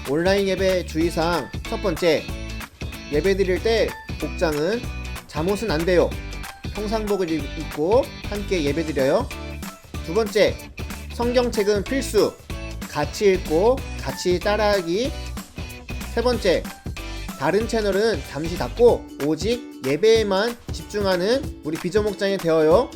온라인 예배 주의사항 첫 번째, 예배 드릴 때 복장은 잠옷은 안 돼요. 평상복을 입고 함께 예배 드려요. 두 번째, 성경책은 필수. 같이 읽고 같이 따라하기. 세 번째, 다른 채널은 잠시 닫고 오직 예배에만 집중하는 우리 비전 목장이 되어요.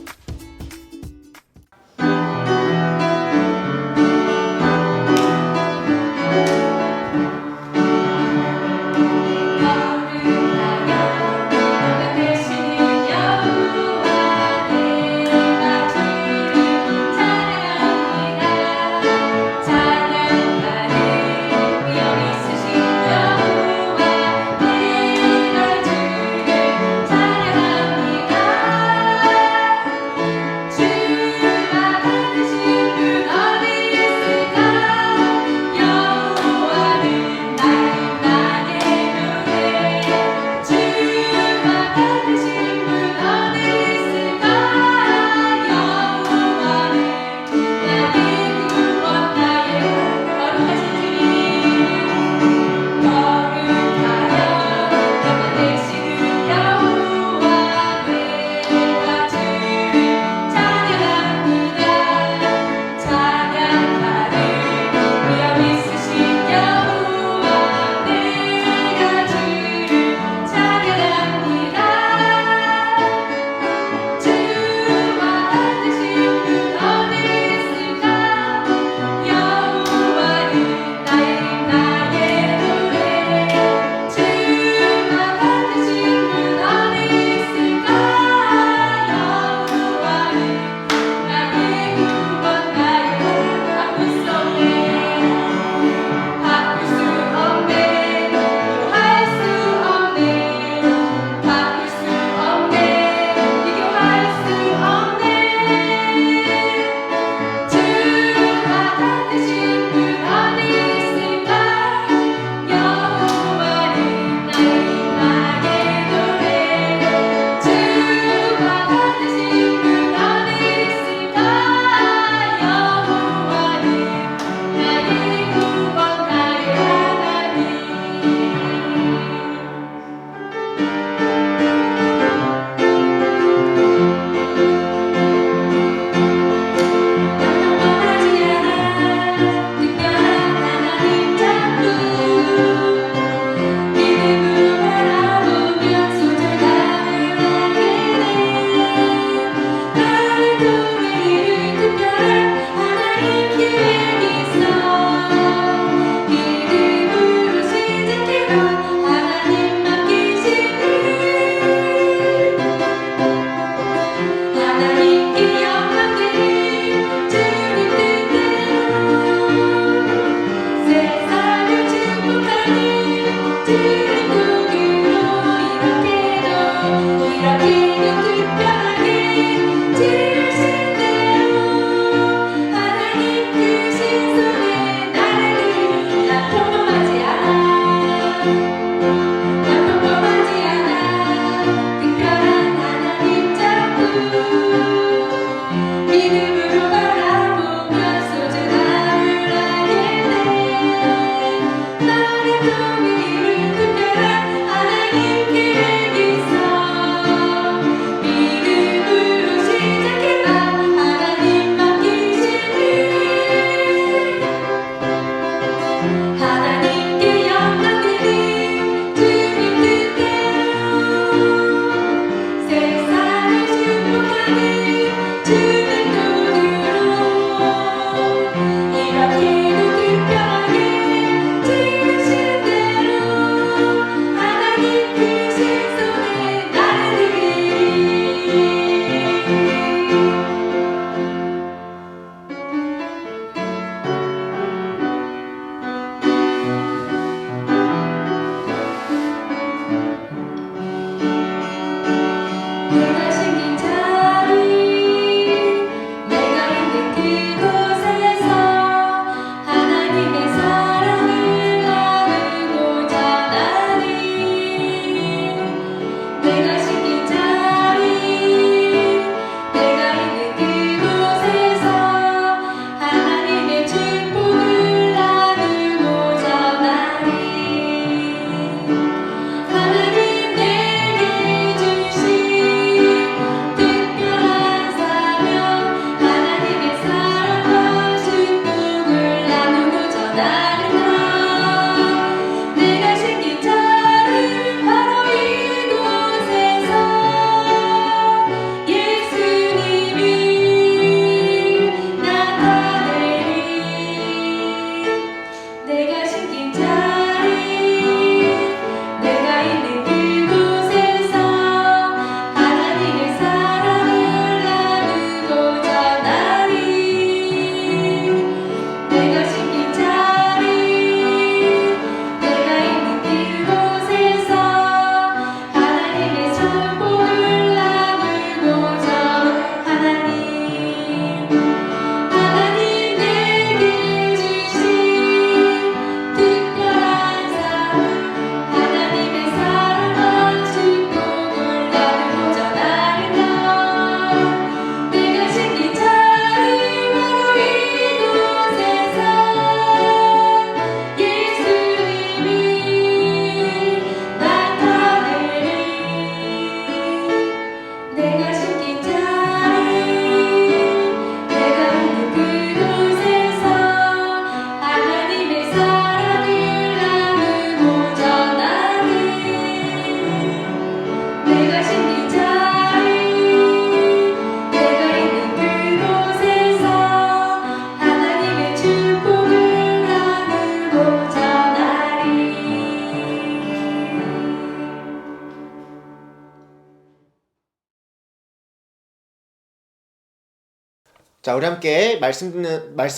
자, 우리 함께 말씀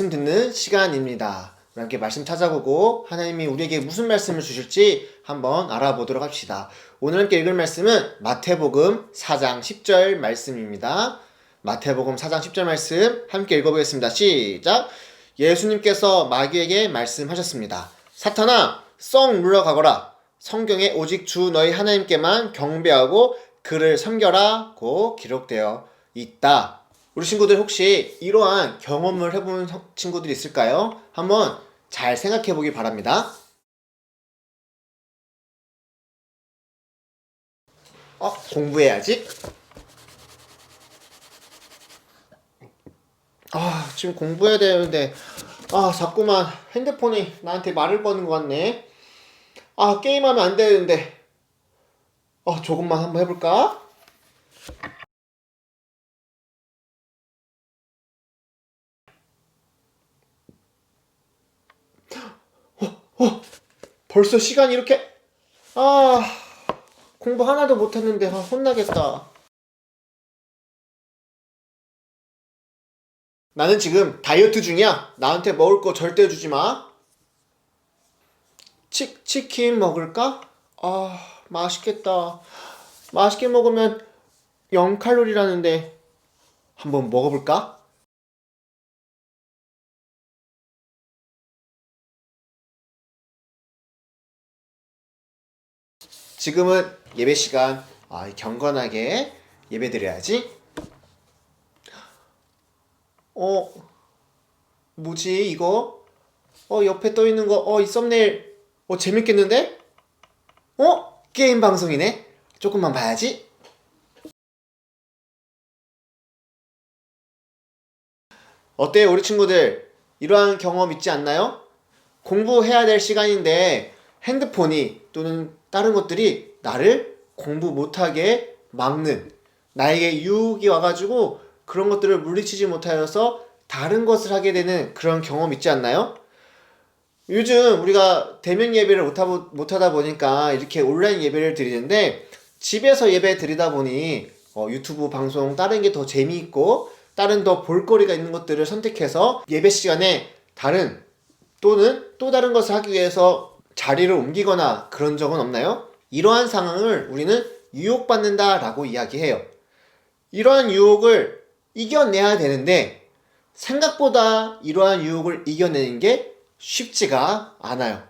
듣는 시간입니다. 우리 함께 말씀 찾아보고 하나님이 우리에게 무슨 말씀을 주실지 한번 알아보도록 합시다. 오늘 함께 읽을 말씀은 마태복음 4장 10절 말씀입니다. 마태복음 4장 10절 말씀 함께 읽어보겠습니다. 시작! 예수님께서 마귀에게 말씀하셨습니다. 사탄아, 썩 물러가거라. 성경에 오직 주 너희 하나님께만 경배하고 그를 섬겨라 고 기록되어 있다. 우리 친구들 혹시 이러한 경험을 해본 친구들이 있을까요? 한번 잘 생각해 보기 바랍니다. 공부해야지. 지금 공부해야 되는데 자꾸만 핸드폰이 나한테 말을 거는 것 같네. 게임하면 안 되는데. 조금만 한번 해볼까? 벌써 시간이 이렇게. 공부 하나도 못했는데 혼나겠다. 나는 지금 다이어트 중이야. 나한테 먹을 거 절대 주지 마. 치킨 먹을까? 맛있겠다. 맛있게 먹으면 0칼로리라는데 한번 먹어볼까? 지금은 예배 시간. 경건하게 예배 드려야지. 뭐지 이거? 옆에 떠 있는 거, 이 썸네일, 재밌겠는데? 게임 방송이네? 조금만 봐야지. 어때요, 우리 친구들? 이러한 경험 있지 않나요? 공부해야 될 시간인데 핸드폰이 또는 다른 것들이 나를 공부 못하게 막는, 나에게 유혹이 와가지고 그런 것들을 물리치지 못하여서 다른 것을 하게 되는 그런 경험 있지 않나요? 요즘 우리가 대면 예배를 못하다 보니까 이렇게 온라인 예배를 드리는데, 집에서 예배 드리다 보니 유튜브 방송 다른 게 더 재미있고 다른 더 볼거리가 있는 것들을 선택해서 예배 시간에 다른 또는 또 다른 것을 하기 위해서 자리를 옮기거나 그런 적은 없나요? 이러한 상황을 우리는 유혹받는다 라고 이야기해요. 이러한 유혹을 이겨내야 되는데 생각보다 이러한 유혹을 이겨내는 게 쉽지가 않아요.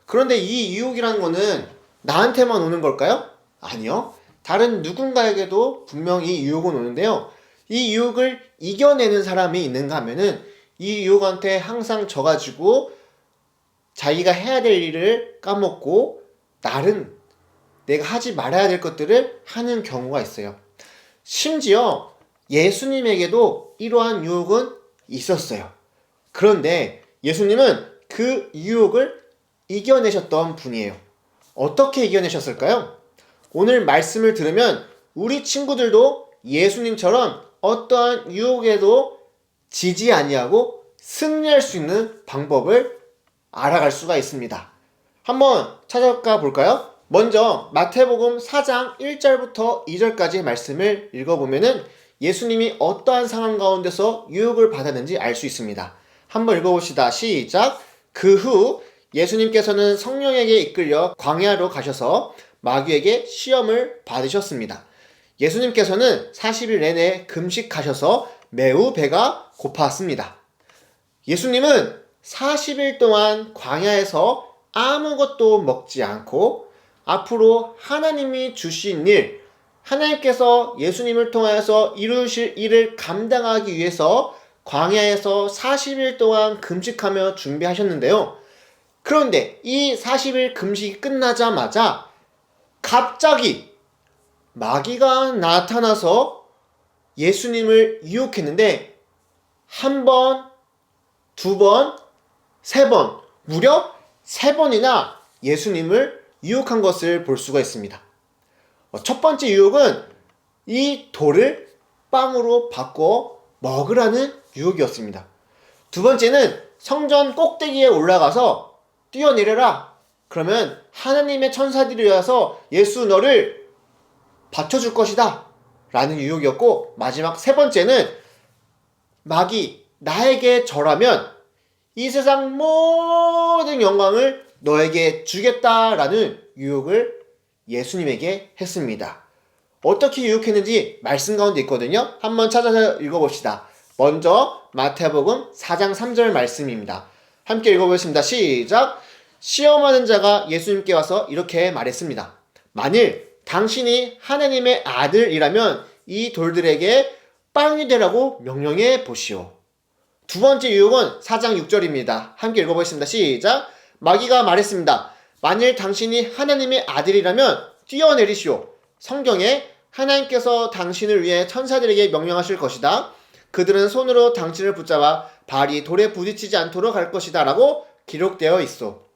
그런데 이 유혹이라는 거는 나한테만 오는 걸까요? 아니요. 다른 누군가에게도 분명히 유혹은 오는데요. 이 유혹을 이겨내는 사람이 있는가 하면은 이 유혹한테 항상 져가지고 자기가 해야 될 일을 까먹고 다른 내가 하지 말아야 될 것들을 하는 경우가 있어요. 심지어 예수님에게도 이러한 유혹은 있었어요. 그런데 예수님은 그 유혹을 이겨내셨던 분이에요. 어떻게 이겨내셨을까요? 오늘 말씀을 들으면 우리 친구들도 예수님처럼 어떠한 유혹에도 지지 아니하고 승리할 수 있는 방법을 알아갈 수가 있습니다. 한번 찾아가 볼까요? 먼저 마태복음 4장 1절부터 2절까지 말씀을 읽어보면은 예수님이 어떠한 상황 가운데서 유혹을 받았는지 알 수 있습니다. 한번 읽어봅시다. 시작! 그 후 예수님께서는 성령에게 이끌려 광야로 가셔서 마귀에게 시험을 받으셨습니다. 예수님께서는 40일 내내 금식하셔서 매우 배가 고팠습니다. 예수님은 40일 동안 광야에서 아무것도 먹지 않고 앞으로 하나님이 주신 일, 하나님께서 예수님을 통하여서 이루실 일을 감당하기 위해서 광야에서 40일 동안 금식하며 준비하셨는데요. 그런데 이 40일 금식이 끝나자마자 갑자기 마귀가 나타나서 예수님을 유혹했는데 한 번, 두 번, 세 번, 무려 3번이나 예수님을 유혹한 것을 볼 수가 있습니다. 첫 번째 유혹은 이 돌을 빵으로 바꿔 먹으라는 유혹이었습니다. 두 번째는 성전 꼭대기에 올라가서 뛰어내려라. 그러면 하나님의 천사들이 와서 예수 너를 받쳐줄 것이다 라는 유혹이었고, 마지막 세 번째는 마귀 나에게 절하면 이 세상 모든 영광을 너에게 주겠다라는 유혹을 예수님에게 했습니다. 어떻게 유혹했는지 말씀 가운데 있거든요. 한번 찾아서 읽어봅시다. 먼저 마태복음 4장 3절 말씀입니다. 함께 읽어보겠습니다. 시작! 시험하는 자가 예수님께 와서 이렇게 말했습니다. 만일 당신이 하나님의 아들이라면 이 돌들에게 빵이 되라고 명령해 보시오. 두 번째 유혹은 4장 6절입니다. 함께 읽어보겠습니다. 시작! 마귀가 말했습니다. 만일 당신이 하나님의 아들이라면 뛰어내리시오. 성경에 하나님께서 당신을 위해 천사들에게 명령하실 것이다. 그들은 손으로 당신을 붙잡아 발이 돌에 부딪히지 않도록 할 것이다 라고 기록되어 있어.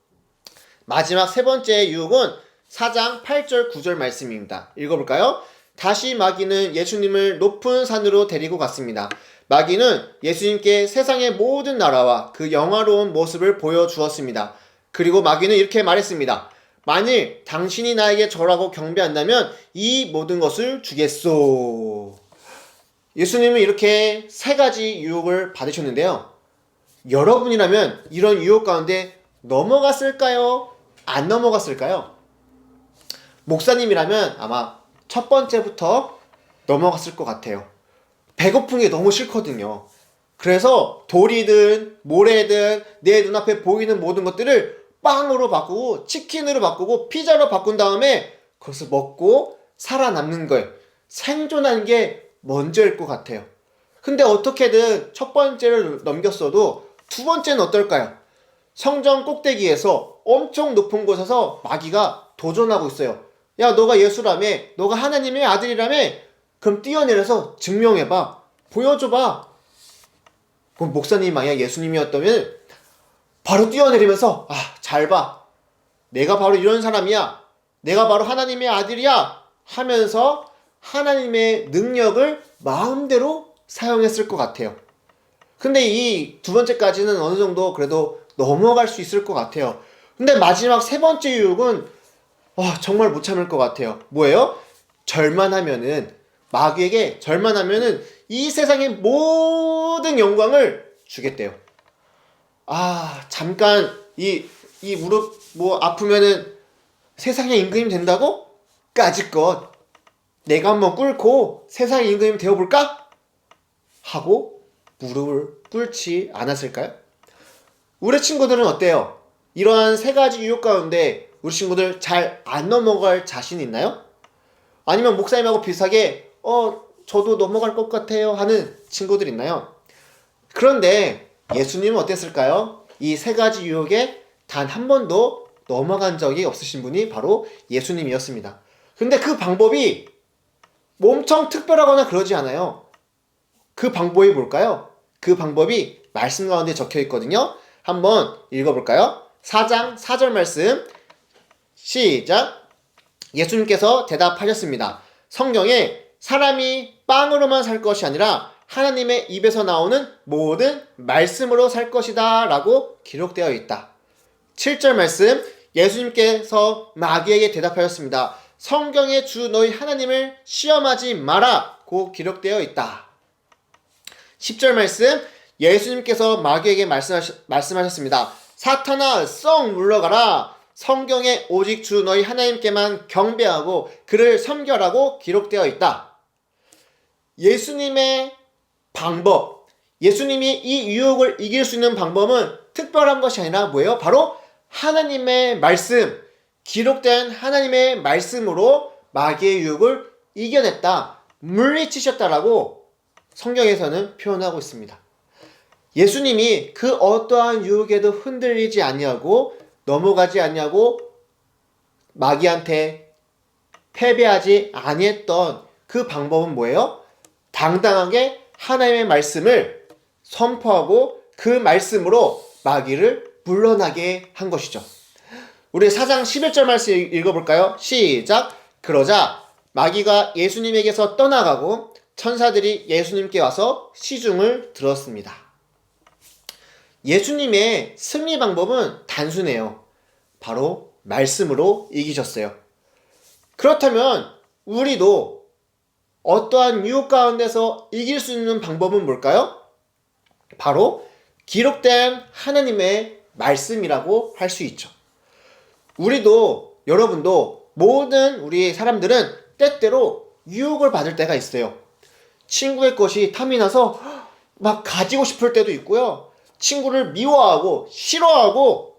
마지막 세 번째 유혹은 4장 8절 9절 말씀입니다. 읽어볼까요? 다시 마귀는 예수님을 높은 산으로 데리고 갔습니다. 마귀는 예수님께 세상의 모든 나라와 그 영화로운 모습을 보여주었습니다. 그리고 마귀는 이렇게 말했습니다. 만일 당신이 나에게 절하고 경배한다면 이 모든 것을 주겠소. 예수님은 이렇게 세 가지 유혹을 받으셨는데요. 여러분이라면 이런 유혹 가운데 넘어갔을까요? 안 넘어갔을까요? 목사님이라면 아마 첫 번째부터 넘어갔을 것 같아요. 배고픈 게 너무 싫거든요. 그래서 돌이든 모래든 내 눈앞에 보이는 모든 것들을 빵으로 바꾸고 치킨으로 바꾸고 피자로 바꾼 다음에 그것을 먹고 살아남는 거예요. 생존하는 게 먼저일 것 같아요. 근데 어떻게든 첫 번째를 넘겼어도 두 번째는 어떨까요? 성전 꼭대기에서 엄청 높은 곳에서 마귀가 도전하고 있어요. 야, 너가 예수라며, 너가 하나님의 아들이라며, 그럼 뛰어내려서 증명해봐, 보여줘봐. 그럼 목사님 만약 예수님이었다면 바로 뛰어내리면서 잘 봐, 내가 바로 이런 사람이야, 내가 바로 하나님의 아들이야 하면서 하나님의 능력을 마음대로 사용했을 것 같아요. 근데 이 두 번째까지는 어느 정도 그래도 넘어갈 수 있을 것 같아요. 근데 마지막 세 번째 유혹은 정말 못 참을 것 같아요. 뭐예요? 마귀에게 절만하면은 이 세상의 모든 영광을 주겠대요. 잠깐 이 무릎 아프면은 세상의 임금이 된다고? 까짓것 내가 한번 꿇고 세상의 임금이 되어볼까? 하고 무릎을 꿇지 않았을까요? 우리 친구들은 어때요? 이러한 세 가지 유혹 가운데 우리 친구들 잘 안 넘어갈 자신 있나요? 아니면 목사님하고 비슷하게 저도 넘어갈 것 같아요 하는 친구들 있나요? 그런데 예수님은 어땠을까요? 이 세 가지 유혹에 단 한 번도 넘어간 적이 없으신 분이 바로 예수님이었습니다. 근데 그 방법이 엄청 특별하거나 그러지 않아요. 그 방법이 뭘까요? 그 방법이 말씀 가운데 적혀 있거든요. 한번 읽어볼까요? 4장 4절 말씀 시작! 예수님께서 대답하셨습니다. 성경에 사람이 빵으로만 살 것이 아니라 하나님의 입에서 나오는 모든 말씀으로 살 것이다 라고 기록되어 있다. 7절 말씀 예수님께서 마귀에게 대답하였습니다. 성경에 주 너희 하나님을 시험하지 마라 고 기록되어 있다. 10절 말씀 예수님께서 마귀에게 말씀하셨습니다. 사탄아 썩 물러가라. 성경에 오직 주 너희 하나님께만 경배하고 그를 섬겨라고 기록되어 있다. 예수님의 방법, 예수님이 이 유혹을 이길 수 있는 방법은 특별한 것이 아니라 뭐예요? 바로 하나님의 말씀, 기록된 하나님의 말씀으로 마귀의 유혹을 이겨냈다, 물리치셨다라고 성경에서는 표현하고 있습니다. 예수님이 그 어떠한 유혹에도 흔들리지 아니하고 넘어가지 아니하고 마귀한테 패배하지 아니했던 그 방법은 뭐예요? 당당하게 하나님의 말씀을 선포하고 그 말씀으로 마귀를 물러나게 한 것이죠. 우리 4장 11절 말씀 읽어볼까요? 시작! 그러자 마귀가 예수님에게서 떠나가고 천사들이 예수님께 와서 시중을 들었습니다. 예수님의 승리 방법은 단순해요. 바로 말씀으로 이기셨어요. 그렇다면 우리도 어떠한 유혹 가운데서 이길 수 있는 방법은 뭘까요? 바로 기록된 하나님의 말씀이라고 할 수 있죠. 우리도, 여러분도, 모든 우리 사람들은 때때로 유혹을 받을 때가 있어요. 친구의 것이 탐이 나서 막 가지고 싶을 때도 있고요. 친구를 미워하고 싫어하고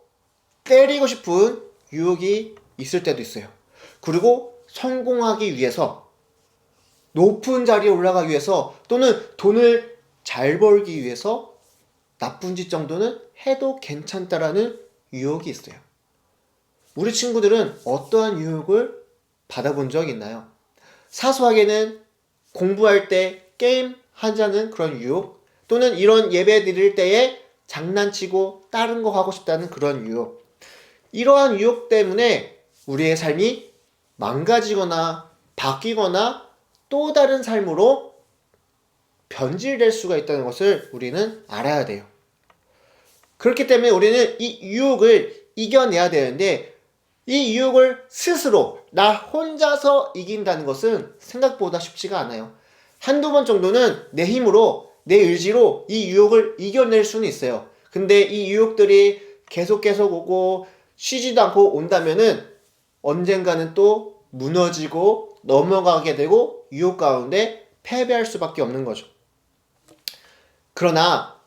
때리고 싶은 유혹이 있을 때도 있어요. 그리고 성공하기 위해서, 높은 자리에 올라가기 위해서, 또는 돈을 잘 벌기 위해서 나쁜 짓 정도는 해도 괜찮다라는 유혹이 있어요. 우리 친구들은 어떠한 유혹을 받아본 적 있나요? 사소하게는 공부할 때 게임 하자는 그런 유혹, 또는 이런 예배 드릴 때에 장난치고 다른 거 하고 싶다는 그런 유혹. 이러한 유혹 때문에 우리의 삶이 망가지거나 바뀌거나 또 다른 삶으로 변질될 수가 있다는 것을 우리는 알아야 돼요. 그렇기 때문에 우리는 이 유혹을 이겨내야 되는데, 이 유혹을 스스로 나 혼자서 이긴다는 것은 생각보다 쉽지가 않아요. 한두 번 정도는 내 힘으로, 내 의지로 이 유혹을 이겨낼 수는 있어요. 근데 이 유혹들이 계속 오고 쉬지도 않고 온다면은 언젠가는 또 무너지고 넘어가게 되고 유혹 가운데 패배할 수밖에 없는 거죠. 그러나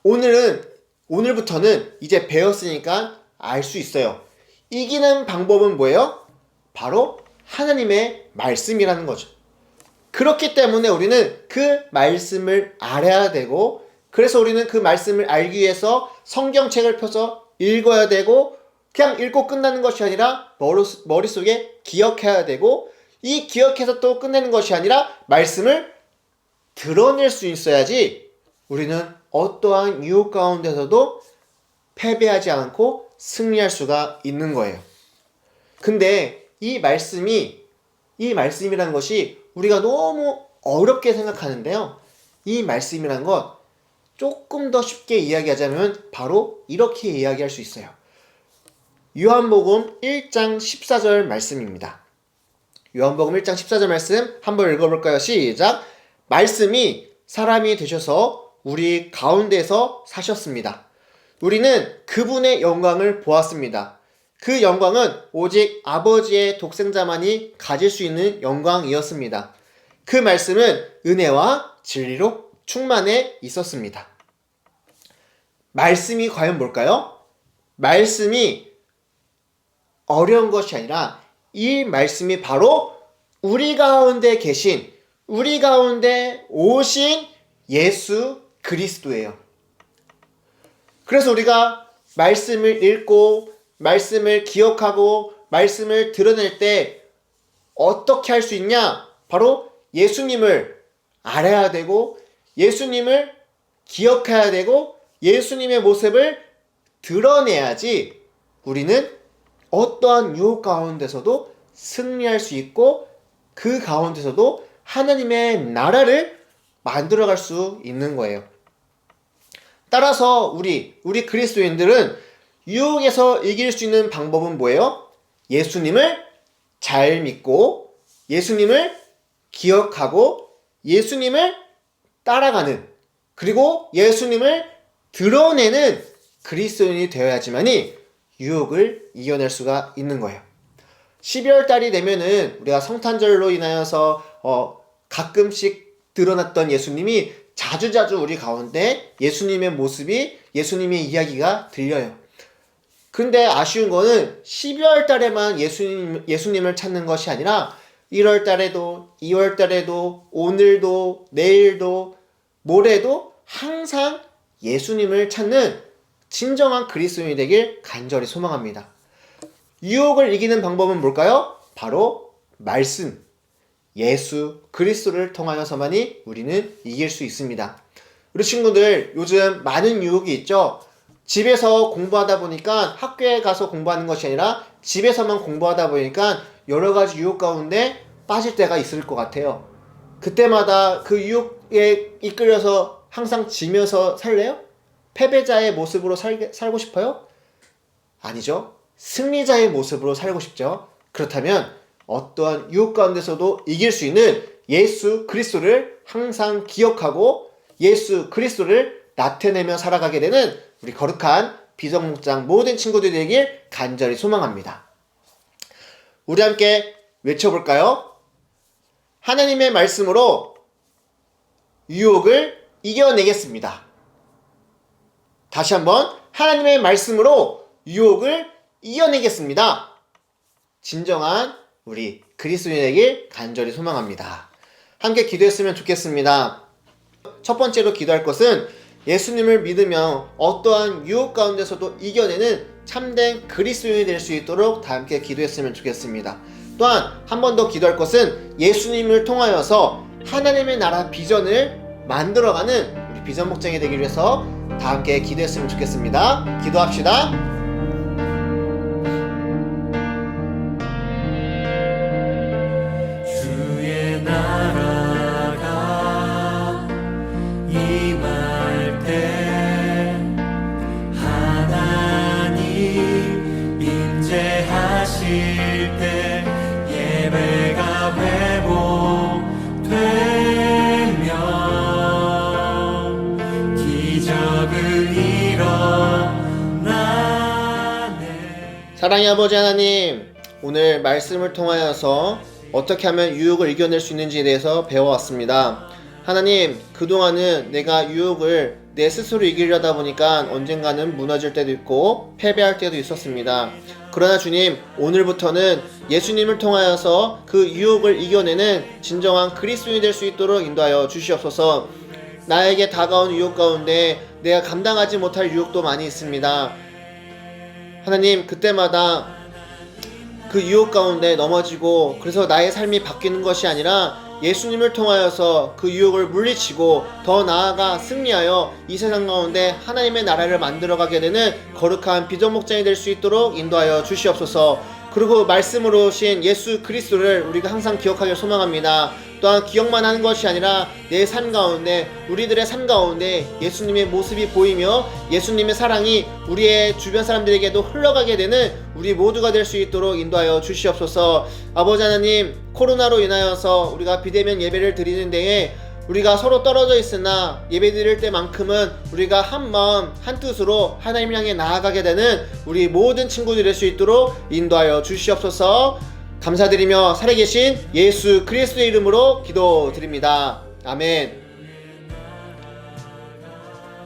오늘부터는 이제 배웠으니까 알 수 있어요. 이기는 방법은 뭐예요? 바로 하나님의 말씀이라는 거죠. 그렇기 때문에 우리는 그 말씀을 알아야 되고, 그래서 우리는 그 말씀을 알기 위해서 성경책을 펴서 읽어야 되고, 그냥 읽고 끝나는 것이 아니라 머릿속에 기억해야 되고, 이 기억해서 또 끝내는 것이 아니라 말씀을 드러낼 수 있어야지 우리는 어떠한 유혹 가운데서도 패배하지 않고 승리할 수가 있는 거예요. 근데 이 말씀이라는 것이 우리가 너무 어렵게 생각하는데요. 이 말씀이란 것 조금 더 쉽게 이야기하자면 바로 이렇게 이야기할 수 있어요. 요한복음 1장 14절 말씀입니다. 요한복음 1장 14절 말씀 한번 읽어볼까요? 시작! 말씀이 사람이 되셔서 우리 가운데서 사셨습니다. 우리는 그분의 영광을 보았습니다. 그 영광은 오직 아버지의 독생자만이 가질 수 있는 영광이었습니다. 그 말씀은 은혜와 진리로 충만해 있었습니다. 말씀이 과연 뭘까요? 말씀이 어려운 것이 아니라 이 말씀이 바로 우리 가운데 계신, 우리 가운데 오신 예수 그리스도예요. 그래서 우리가 말씀을 읽고 말씀을 기억하고 말씀을 드러낼 때 어떻게 할 수 있냐? 바로 예수님을 알아야 되고, 예수님을 기억해야 되고, 예수님의 모습을 드러내야지 우리는 어떠한 유혹 가운데서도 승리할 수 있고, 그 가운데서도 하나님의 나라를 만들어갈 수 있는 거예요. 따라서 우리 그리스도인들은 유혹에서 이길 수 있는 방법은 뭐예요? 예수님을 잘 믿고, 예수님을 기억하고, 예수님을 따라가는, 그리고 예수님을 드러내는 그리스도인이 되어야지만이 유혹을 이겨낼 수가 있는 거예요. 12월 달이 되면은 우리가 성탄절로 인하여서 가끔씩 드러났던 예수님이 자주자주 우리 가운데 예수님의 모습이, 예수님의 이야기가 들려요. 근데 아쉬운 거는 12월 달에만 예수님을 찾는 것이 아니라 1월 달에도, 2월 달에도, 오늘도, 내일도, 모레도 항상 예수님을 찾는 진정한 그리스도인이 되길 간절히 소망합니다. 유혹을 이기는 방법은 뭘까요? 바로 말씀, 예수 그리스도를 통하여서만이 우리는 이길 수 있습니다. 우리 친구들 요즘 많은 유혹이 있죠. 집에서 공부하다 보니까 학교에 가서 공부하는 것이 아니라 집에서만 공부하다 보니까 여러 가지 유혹 가운데 빠질 때가 있을 것 같아요. 그때마다 그 유혹에 이끌려서 항상 지면서 살래요? 패배자의 모습으로 살고 싶어요? 아니죠. 승리자의 모습으로 살고 싶죠. 그렇다면 어떠한 유혹 가운데서도 이길 수 있는 예수 그리스도를 항상 기억하고 예수 그리스도를 나타내며 살아가게 되는 우리 거룩한 비전목장 모든 친구들이 되길 간절히 소망합니다. 우리 함께 외쳐볼까요? 하나님의 말씀으로 유혹을 이겨내겠습니다. 다시 한번 하나님의 말씀으로 유혹을 이겨내겠습니다. 진정한 우리 그리스도인에게 간절히 소망합니다. 함께 기도했으면 좋겠습니다. 첫 번째로 기도할 것은 예수님을 믿으며 어떠한 유혹 가운데서도 이겨내는 참된 그리스도인이 될 수 있도록 다 함께 기도했으면 좋겠습니다. 또한 한 번 더 기도할 것은 예수님을 통하여서 하나님의 나라 비전을 만들어가는 우리 비전 목장이 되기 위해서 다 함께 기도했으면 좋겠습니다. 기도합시다. 주의 나라가 임할 때 하나님 임재하실 때 예배가 회복되면 기적을 일어나네. 사랑의 아버지 하나님, 오늘 말씀을 통하여서 어떻게 하면 유혹을 이겨낼 수 있는지에 대해서 배워왔습니다. 하나님, 그동안은 내가 유혹을 내 스스로 이기려다 보니까 언젠가는 무너질 때도 있고 패배할 때도 있었습니다. 그러나 주님, 오늘부터는 예수님을 통하여서 그 유혹을 이겨내는 진정한 그리스도인이 될 수 있도록 인도하여 주시옵소서. 나에게 다가온 유혹 가운데 내가 감당하지 못할 유혹도 많이 있습니다. 하나님, 그때마다 그 유혹 가운데 넘어지고 그래서 나의 삶이 바뀌는 것이 아니라 예수님을 통하여서 그 유혹을 물리치고 더 나아가 승리하여 이 세상 가운데 하나님의 나라를 만들어가게 되는 거룩한 비전 목장이 될 수 있도록 인도하여 주시옵소서. 그리고 말씀으로 오신 예수 그리스도를 우리가 항상 기억하길 소망합니다. 또한 기억만 하는 것이 아니라 내 삶 가운데, 우리들의 삶 가운데 예수님의 모습이 보이며 예수님의 사랑이 우리의 주변 사람들에게도 흘러가게 되는 우리 모두가 될 수 있도록 인도하여 주시옵소서. 아버지 하나님, 코로나로 인하여서 우리가 비대면 예배를 드리는 데에 우리가 서로 떨어져 있으나 예배 드릴 때만큼은 우리가 한 마음 한 뜻으로 하나님 향해 나아가게 되는 우리 모든 친구들이 될 수 있도록 인도하여 주시옵소서. 감사드리며 살아계신 예수 그리스도의 이름으로 기도드립니다. 아멘.